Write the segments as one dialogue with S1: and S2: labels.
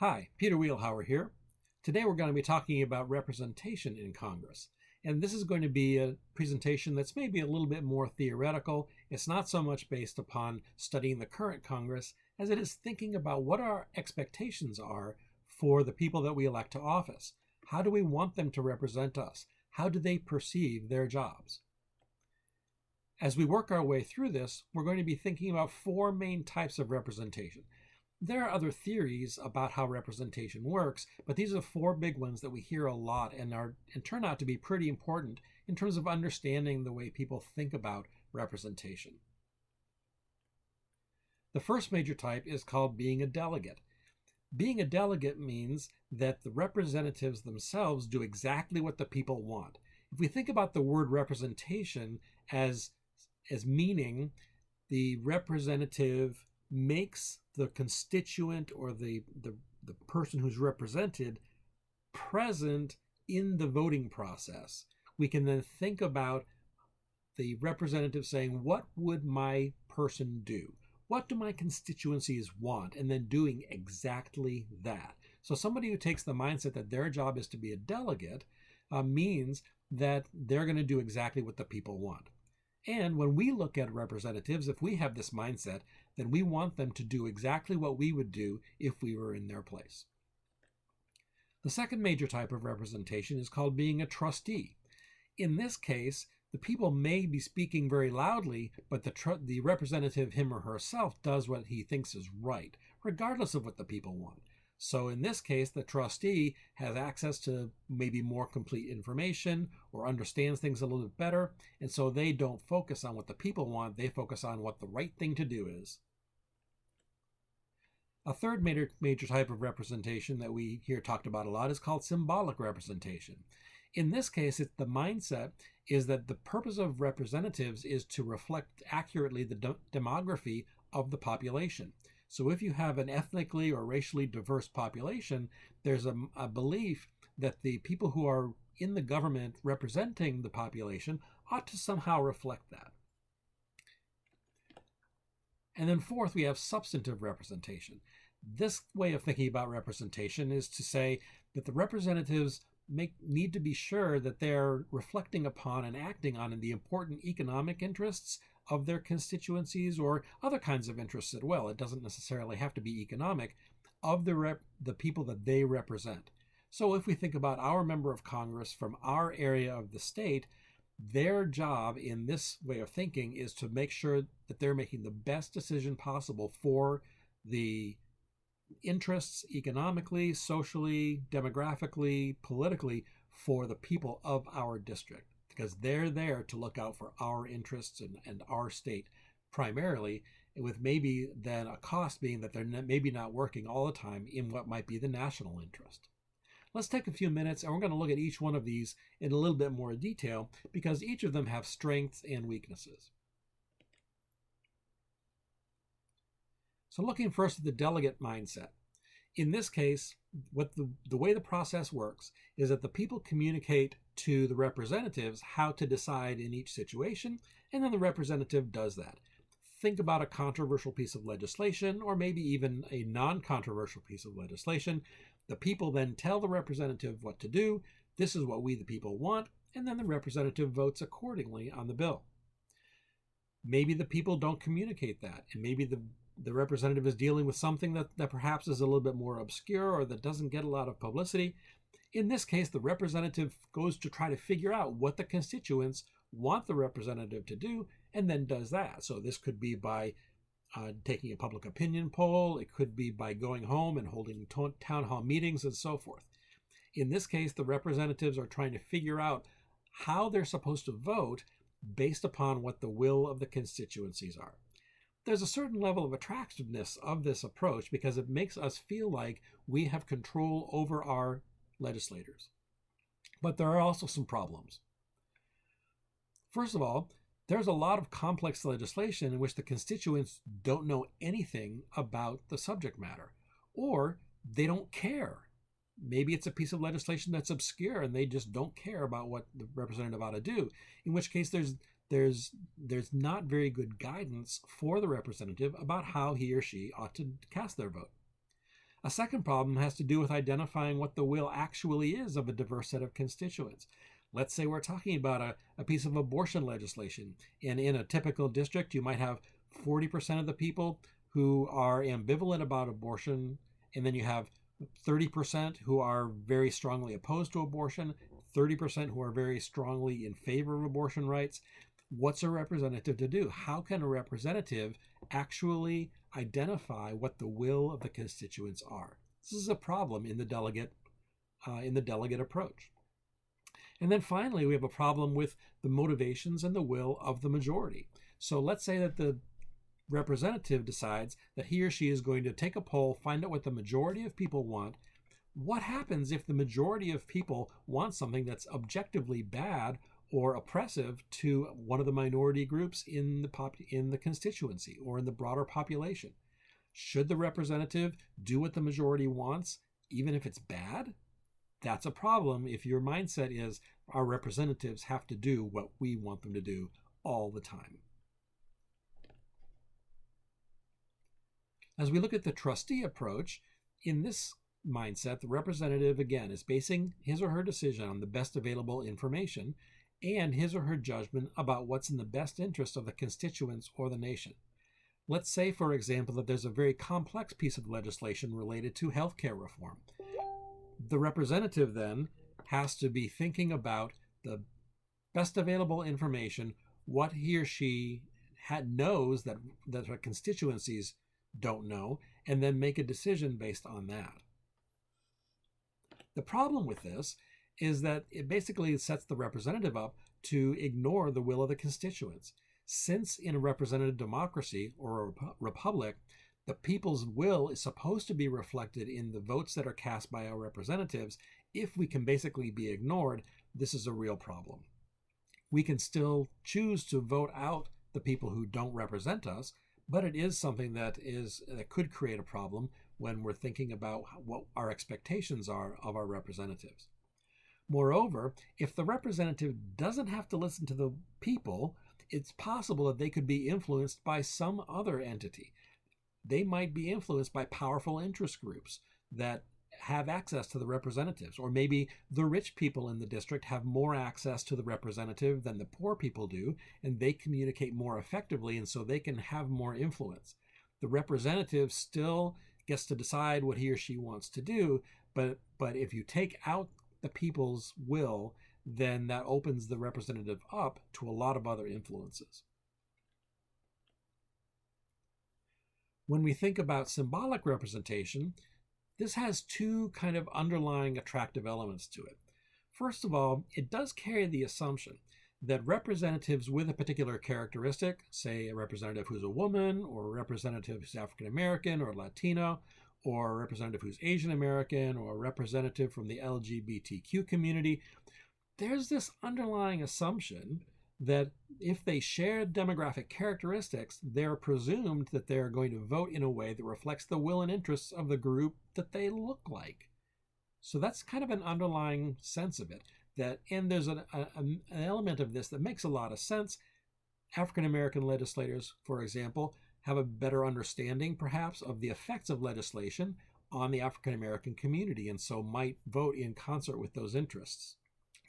S1: Hi, Peter Wielhouwer here. Today we're going to be talking about representation in Congress. And this is going to be a presentation that's maybe a little bit more theoretical. It's not so much based upon studying the current Congress as it is thinking about what our expectations are for the people that we elect to office. How do we want them to represent us? How do they perceive their jobs? As we work our way through this, we're going to be thinking about four main types of representation. There are other theories about how representation works, but these are the four big ones that we hear a lot and turn out to be pretty important in terms of understanding the way people think about representation. The first major type is called being a delegate. Being a delegate means that the representatives themselves do exactly what the people want. If we think about the word representation as meaning the representative makes the constituent or the person who's represented present in the voting process, we can then think about the representative saying, what would my person do? What do my constituencies want? And then doing exactly that. So somebody who takes the mindset that their job is to be a delegate means that they're going to do exactly what the people want. And when we look at representatives, if we have this mindset, then we want them to do exactly what we would do if we were in their place. The second major type of representation is called being a trustee. In this case, the people may be speaking very loudly, but the representative, him or herself, does what he thinks is right, regardless of what the people want. So in this case, the trustee has access to maybe more complete information or understands things a little bit better. And so they don't focus on what the people want. They focus on what the right thing to do is. A third major type of representation that we hear talked about a lot is called symbolic representation. In this case, the mindset is that the purpose of representatives is to reflect accurately the demography of the population. So if you have an ethnically or racially diverse population, there's a belief that the people who are in the government representing the population ought to somehow reflect that. And then fourth, we have substantive representation. This way of thinking about representation is to say that the representatives need to be sure that they're reflecting upon and acting on the important economic interests of their constituencies or other kinds of interests as well. It doesn't necessarily have to be economic, of the people that they represent. So if we think about our member of Congress from our area of the state, their job in this way of thinking is to make sure that they're making the best decision possible for the interests economically, socially, demographically, politically for the people of our district, because they're there to look out for our interests and our state primarily, with maybe then a cost being that they're maybe not working all the time in what might be the national interest. Let's take a few minutes and we're going to look at each one of these in a little bit more detail because each of them have strengths and weaknesses. So looking first at the delegate mindset. In this case, what the way the process works is that the people communicate to the representatives how to decide in each situation, and then the representative does that. Think about a controversial piece of legislation, or maybe even a non-controversial piece of legislation. The people then tell the representative what to do. This is what we, the people, want, and then the representative votes accordingly on the bill. Maybe the people don't communicate that, and maybe the representative is dealing with something that perhaps is a little bit more obscure or that doesn't get a lot of publicity. In this case, the representative goes to try to figure out what the constituents want the representative to do and then does that. So this could be by taking a public opinion poll. It could be by going home and holding town hall meetings and so forth. In this case, the representatives are trying to figure out how they're supposed to vote based upon what the will of the constituencies are. There's a certain level of attractiveness of this approach because it makes us feel like we have control over our legislators. But there are also some problems. First of all, there's a lot of complex legislation in which the constituents don't know anything about the subject matter, or they don't care. Maybe it's a piece of legislation that's obscure and they just don't care about what the representative ought to do, in which case there's not very good guidance for the representative about how he or she ought to cast their vote. A second problem has to do with identifying what the will actually is of a diverse set of constituents. Let's say we're talking about a piece of abortion legislation, and in a typical district, you might have 40% of the people who are ambivalent about abortion, and then you have 30% who are very strongly opposed to abortion, 30% who are very strongly in favor of abortion rights. What's a representative to do? How can a representative actually identify what the will of the constituents are? This is a problem in the delegate approach. And then finally, we have a problem with the motivations and the will of the majority. So let's say that the representative decides that he or she is going to take a poll, find out what the majority of people want. What happens if the majority of people want something that's objectively bad or oppressive to one of the minority groups in the constituency or in the broader population? Should the representative do what the majority wants, even if it's bad? That's a problem if your mindset is our representatives have to do what we want them to do all the time. As we look at the trustee approach, in this mindset, the representative, again, is basing his or her decision on the best available information and his or her judgment about what's in the best interest of the constituents or the nation. Let's say, for example, that there's a very complex piece of legislation related to healthcare reform. The representative then has to be thinking about the best available information, what he or she knows that her constituencies don't know, and then make a decision based on that. The problem with this is that it basically sets the representative up to ignore the will of the constituents. Since in a representative democracy or a republic, the people's will is supposed to be reflected in the votes that are cast by our representatives, if we can basically be ignored, this is a real problem. We can still choose to vote out the people who don't represent us, but it is something that could create a problem when we're thinking about what our expectations are of our representatives. Moreover, if the representative doesn't have to listen to the people, it's possible that they could be influenced by some other entity. They might be influenced by powerful interest groups that have access to the representatives, or maybe the rich people in the district have more access to the representative than the poor people do, and they communicate more effectively, and so they can have more influence. The representative still gets to decide what he or she wants to do, but if you take out the people's will, then that opens the representative up to a lot of other influences. When we think about symbolic representation, this has two kind of underlying attractive elements to it. First of all, it does carry the assumption that representatives with a particular characteristic, say a representative who's a woman, or a representative who's African American or Latino, or a representative who's Asian American, or a representative from the LGBTQ community, there's this underlying assumption that if they share demographic characteristics, they're presumed that they're going to vote in a way that reflects the will and interests of the group that they look like. So that's kind of an underlying sense of it. And there's an element of this that makes a lot of sense. African American legislators, for example, have a better understanding, perhaps, of the effects of legislation on the African American community, and so might vote in concert with those interests.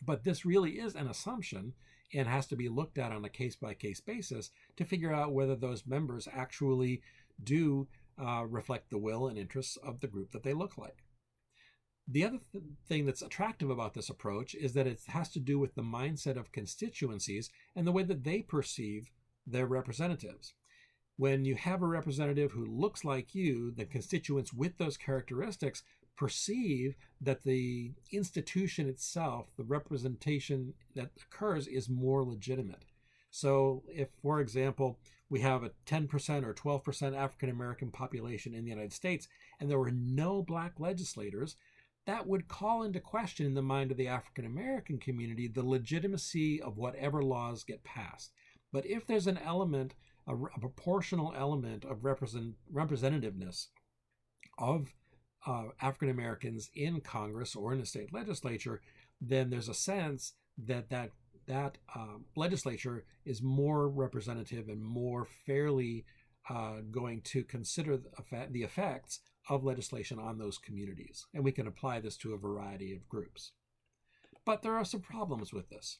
S1: But this really is an assumption and has to be looked at on a case-by-case basis to figure out whether those members actually do reflect the will and interests of the group that they look like. The other thing that's attractive about this approach is that it has to do with the mindset of constituencies and the way that they perceive their representatives. When you have a representative who looks like you, the constituents with those characteristics perceive that the institution itself, the representation that occurs, is more legitimate. So if, for example, we have a 10% or 12% African American population in the United States and there were no black legislators, that would call into question in the mind of the African American community the legitimacy of whatever laws get passed. But if there's an element, a proportional element of representativeness of African Americans in Congress or in the state legislature, then there's a sense that legislature is more representative and more fairly going to consider the effects of legislation on those communities. And we can apply this to a variety of groups. But there are some problems with this.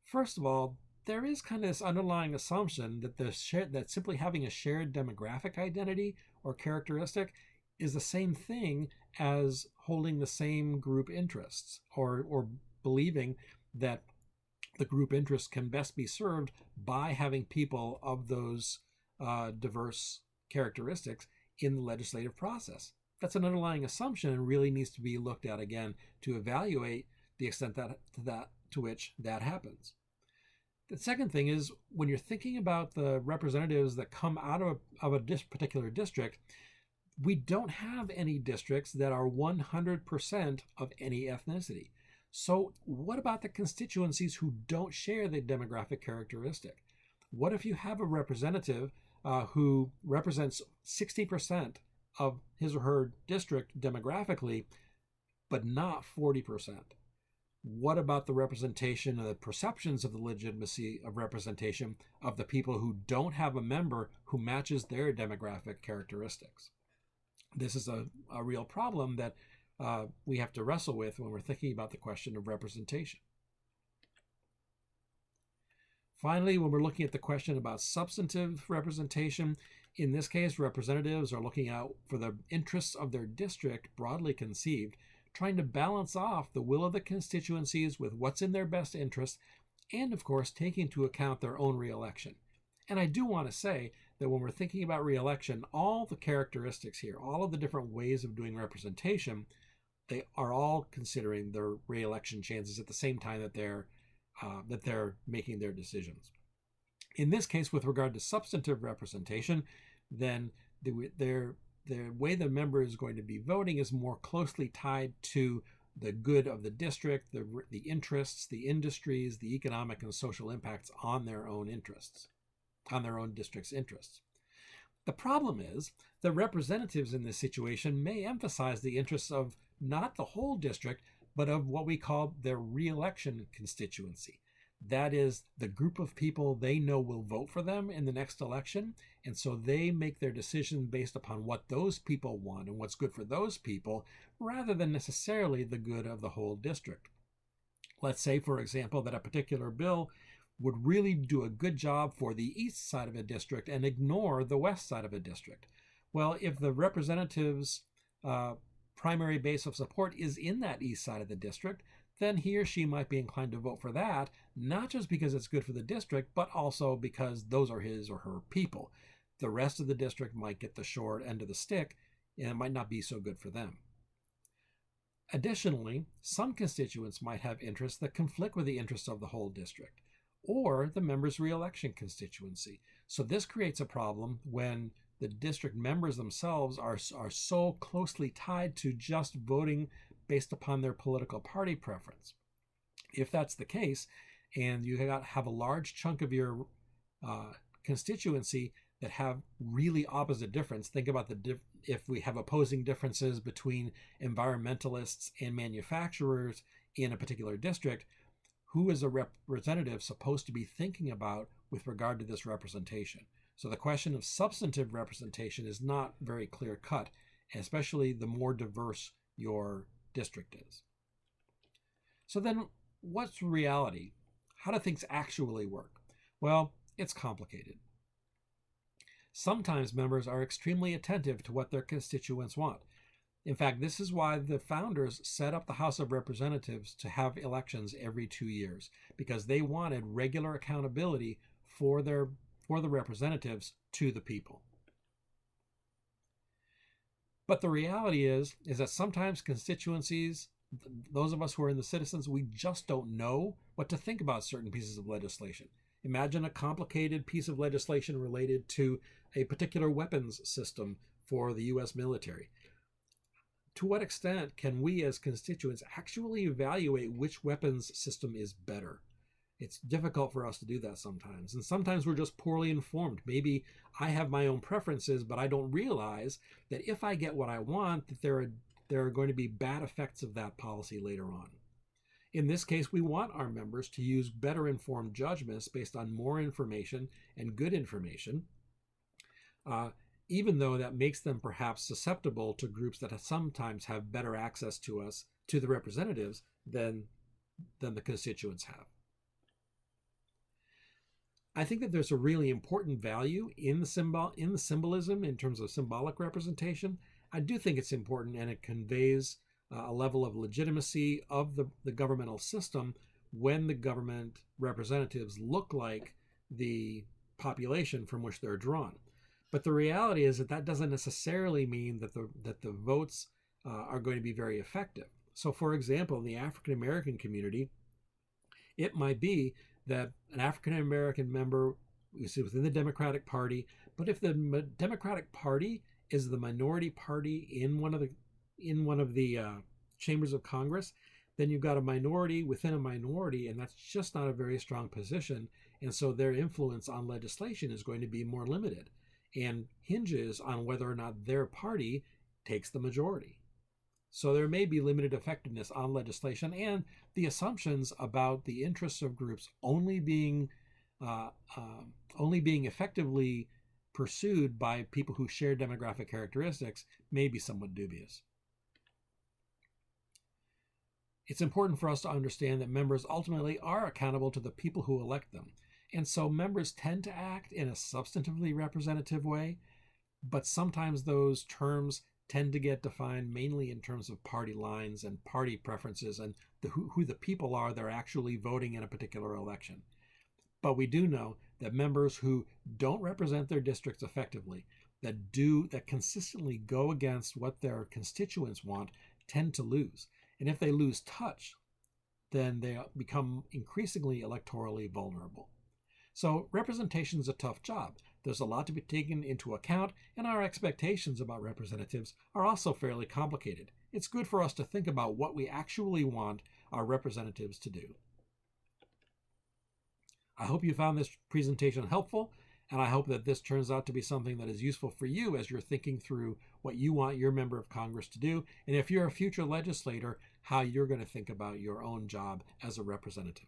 S1: First of all, there is kind of this underlying assumption that that simply having a shared demographic identity or characteristic is the same thing as holding the same group interests, or believing that the group interests can best be served by having people of those diverse characteristics in the legislative process. That's an underlying assumption and really needs to be looked at again to evaluate the extent to which that happens. The second thing is, when you're thinking about the representatives that come out of a particular district, we don't have any districts that are 100% of any ethnicity. So what about the constituencies who don't share the demographic characteristic? What if you have a representative who represents 60% of his or her district demographically, but not 40%? What about the representation and the perceptions of the legitimacy of representation of the people who don't have a member who matches their demographic characteristics? This is a real problem that we have to wrestle with when we're thinking about the question of representation. Finally, when we're looking at the question about substantive representation, in this case, representatives are looking out for the interests of their district, broadly conceived, trying to balance off the will of the constituencies with what's in their best interest, and of course, taking into account their own reelection. And I do want to say that when we're thinking about reelection, all the characteristics here, all of the different ways of doing representation, they are all considering their reelection chances at the same time that they're making their decisions. In this case, with regard to substantive representation, then the way the member is going to be voting is more closely tied to the good of the district, the interests, the industries, the economic and social impacts on their own interests, on their own district's interests. The problem is that representatives in this situation may emphasize the interests of not the whole district, but of what we call their re-election constituency. That is the group of people they know will vote for them in the next election, and so they make their decision based upon what those people want and what's good for those people, rather than necessarily the good of the whole district. Let's say, for example, that a particular bill would really do a good job for the east side of a district and ignore the west side of a district. Well, if the representative's primary base of support is in that east side of the district, then he or she might be inclined to vote for that, not just because it's good for the district, but also because those are his or her people. The rest of the district might get the short end of the stick, and it might not be so good for them. Additionally, some constituents might have interests that conflict with the interests of the whole district, or the member's re-election constituency. So this creates a problem when the district members themselves are so closely tied to just voting based upon their political party preference. If that's the case, and you have a large chunk of your constituency that have really opposite difference, think about if we have opposing differences between environmentalists and manufacturers in a particular district, who is a representative supposed to be thinking about with regard to this representation? So the question of substantive representation is not very clear cut, especially the more diverse your district is. So then what's reality? How do things actually work? Well, it's complicated. Sometimes members are extremely attentive to what their constituents want. In fact, this is why the founders set up the House of Representatives to have elections every 2 years, because they wanted regular accountability for the representatives to the people. But the reality is that sometimes constituencies, those of us who are in the citizens, we just don't know what to think about certain pieces of legislation. Imagine a complicated piece of legislation related to a particular weapons system for the U.S. military. To what extent can we as constituents actually evaluate which weapons system is better? It's difficult for us to do that sometimes. And sometimes we're just poorly informed. Maybe I have my own preferences, but I don't realize that if I get what I want, that there are going to be bad effects of that policy later on. In this case, we want our members to use better informed judgments based on more information and good information. even though that makes them perhaps susceptible to groups that sometimes have better access to us, to the representatives, than the constituents have. I think that there's a really important value in the symbolism in terms of symbolic representation. I do think it's important, and it conveys a level of legitimacy of the governmental system when the government representatives look like the population from which they're drawn. But the reality is that doesn't necessarily mean that the votes are going to be very effective. So, for example, in the African American community, it might be that an African American member is within the Democratic Party, but if the Democratic Party is the minority party in one of the chambers of Congress, then you've got a minority within a minority, and that's just not a very strong position. And so their influence on legislation is going to be more limited and hinges on whether or not their party takes the majority. So there may be limited effectiveness on legislation, and the assumptions about the interests of groups only being effectively pursued by people who share demographic characteristics may be somewhat dubious. It's important for us to understand that members ultimately are accountable to the people who elect them. And so members tend to act in a substantively representative way, but sometimes those terms tend to get defined mainly in terms of party lines and party preferences and who the people are that are actually voting in a particular election. But we do know that members who don't represent their districts effectively, that consistently go against what their constituents want, tend to lose. And if they lose touch, then they become increasingly electorally vulnerable. So representation is a tough job. There's a lot to be taken into account, and our expectations about representatives are also fairly complicated. It's good for us to think about what we actually want our representatives to do. I hope you found this presentation helpful, and I hope that this turns out to be something that is useful for you as you're thinking through what you want your member of Congress to do, and if you're a future legislator, how you're going to think about your own job as a representative.